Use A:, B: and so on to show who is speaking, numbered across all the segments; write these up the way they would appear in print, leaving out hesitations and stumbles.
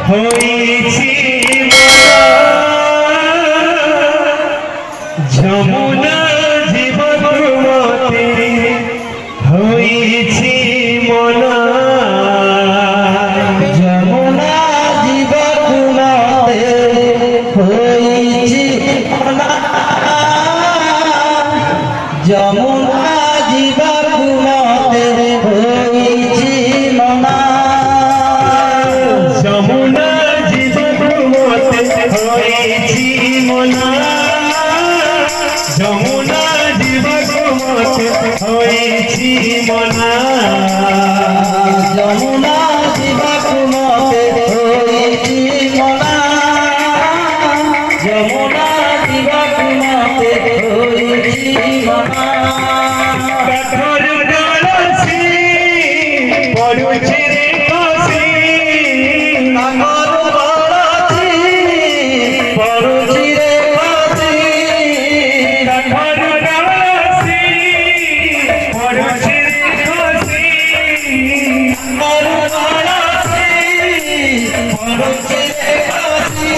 A: হয়েছি যমুনা জীবন মতে হয়েছি মনা
B: যমুনা জীবন মতে হয়েছি মনা যমুনা জীবন মতে হয়েছি মনা
A: যমুনা জীবন মতে হয়েছি মনা যমুনা জীবন মতে হয়েছি মনা
B: যমুনা জীবন মতে হয়েছি মনা যমুনা জীবন মতে হয়েছি মনা
A: কাঠর গলসি পড়ুছি রে কাশি
B: কাকর গলসি পড়ুছি রে কাশি
A: কাঠর গলসি পড়ুছি রে কাশি
B: কাকর গলসি পড়ুছি রে কাশি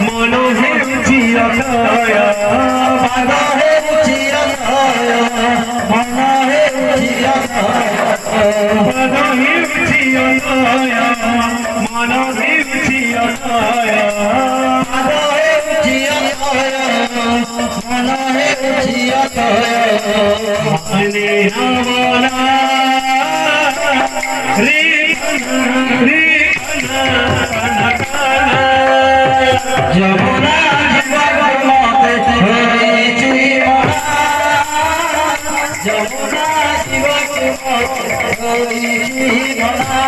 A: মন হেউছি অকায়া
B: মন হেউছি অকায়া মন হেউছি অকায়া
A: মন হেউছি অকায়া মন হেউছি অকায়া
B: মন হেউছি অকায়া মন হেউছি অকায়া
A: মনে হবনা রে রে
B: যমুনা জীবন মতে হয়েছি মনা যমুনা জীবন মতে হয়েছি মনা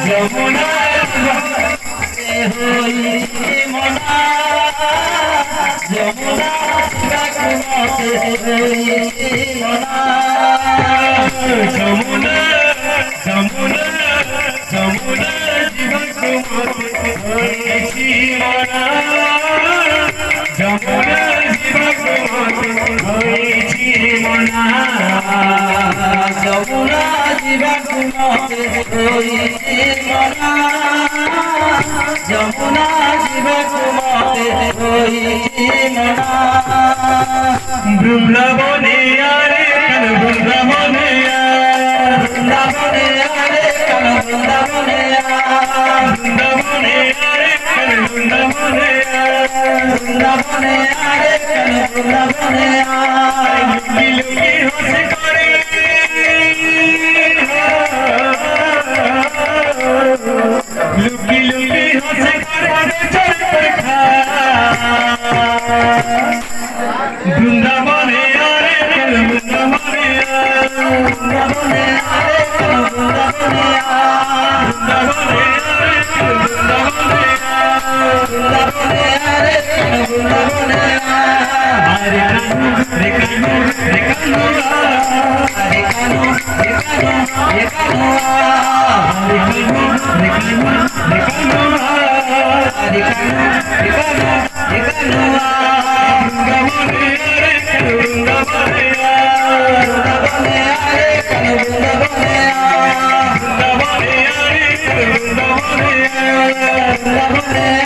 B: যমুনা মতে হয়েছি মনা যমুনা জীবন মতে হয়েছি মনা
A: যমুনা যমুনা যমুনা জীবন মতে হয়েছি মনা যমুনা জীবন মতে হয়েছি মনা
B: যমুনা জীবন মতে হয়েছি মনা যমুনা জীবন মতে হয়েছি মনা
A: বৃন্দাবনে আরে কাল বৃন্দাবনে
B: বৃন্দাবনে আরে কাল বৃন্দাবনে
A: বৃন্দাবনে আরে কাল বৃন্দাবনে
B: বৃন্দাবনে আরে কাল বৃন্দাবনে
A: লুকি লুকি হসে করে লুকি লুকি হসে করে চল করে খা বৃন্দাবনে আরে কাল বৃন্দাবনে
B: বৃন্দাবনে আরে কাল বৃন্দাবনে
A: বৃন্দাবনে আরে কাল বৃন্দাবনে
B: বৃন্দাবনে আরে কাল বৃন্দাবনে
A: আরে কানু রে কানু রে কানু
B: আরে কানু রে কানু রে কানু
A: রে কানু রে কানু রে কানু
B: আরে কানু রে কানু রে কানু
A: বৃন্দাবনে আরে কাল বৃন্দাবনে
B: বৃন্দাবনে আরে কাল বৃন্দাবনে
A: বৃন্দাবনে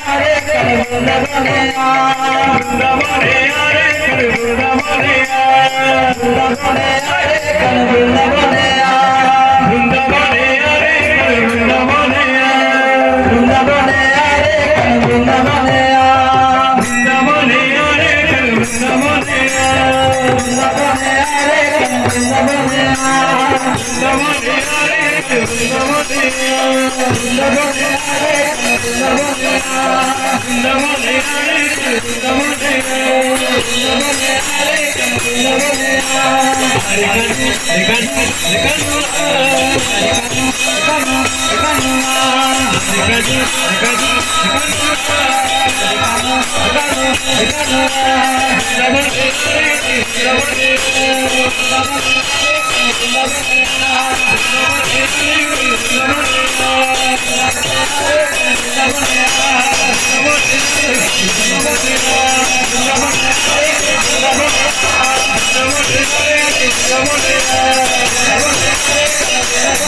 A: আরে কাল বৃন্দাবনে
B: বৃন্দাবনে আরে কাল বৃন্দাবনে
A: বৃন্দাবনে আরে কাল বৃন্দাবনে
B: বৃন্দাবনে আরে কাল বৃন্দাবনে
A: বৃন্দাবনে আরে কাল বৃন্দাবনে
B: বৃন্দাবনে আরে কাল বৃন্দাবনে
A: বৃন্দাবনে আরে কাল বৃন্দাবনে
B: বৃন্দাবনে আরে কাল বৃন্দাবনে
A: বৃন্দাবনে আরে কাল বৃন্দাবনে
B: বৃন্দাবনে আরে কাল বৃন্দাবনে
A: বৃন্দাবনে আরে কাল বৃন্দাবনে
B: বৃন্দাবনে আরে কাল বৃন্দাবনে
A: রে কানু রে কানু রে কানু
B: কানু কানু
A: রে কানু রে কানু রে কানু বৃন্দাবনে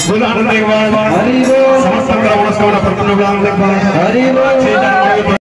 A: बोलो आनंद एक बार समस्त नमस्कार प्रथम हरि